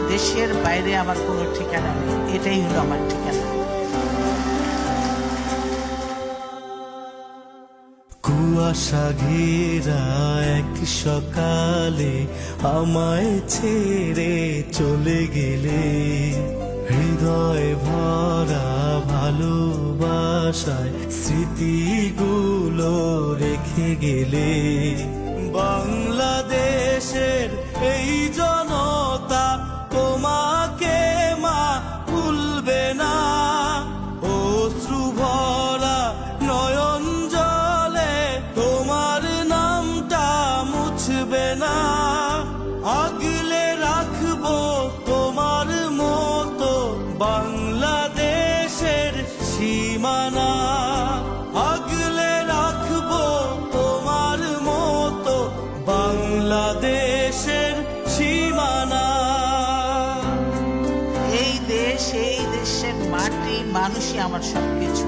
দেশের বাইরে আমার কোনো ঠিকানা নেই, এটাই হলো আমার ঠিকানা। কুয়াশা ঘেরা এক সকালে আমায় ছেড়ে চলে গেলে, হৃদয় ভরা ভালোবাসায় স্মৃতিগুলো রেখে গেলে। বাংলাদেশের এই জনতা তোমাকে মা ভুলবে না, অশ্রু ভরা নয়ন জলে তোমার নামটা মুছবে না। আগলে রাখবো তোমার মতো বাংলাদেশের সীমানা, আগলে রাখবো তোমার মতো বাংলাদেশের সীমানা। এই দেশ, এই দেশের মাটি, মানুষই আমার সবকিছু।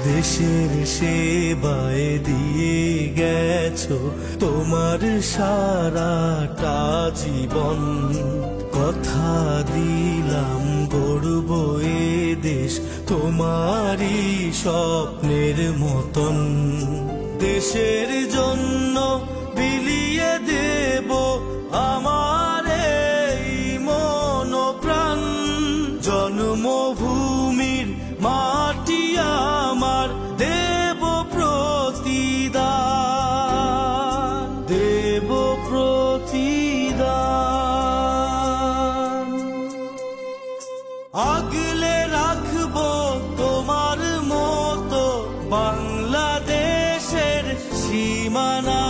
দেশের সেবায় দিয়ে গেছো তোমার সারাটা জীবন, কথা দিলাম গড়ব এ দেশ তোমারই স্বপ্নের মতন। দেশের জন্য বিলিয়ে দেব আমার এই মন প্রাণ, জন্মভূমির মাটি আমার দেব প্রতিদান, দেব প্রতিদান। আগলে রাখবো তোমার মতো বাংলাদেশের সীমানা।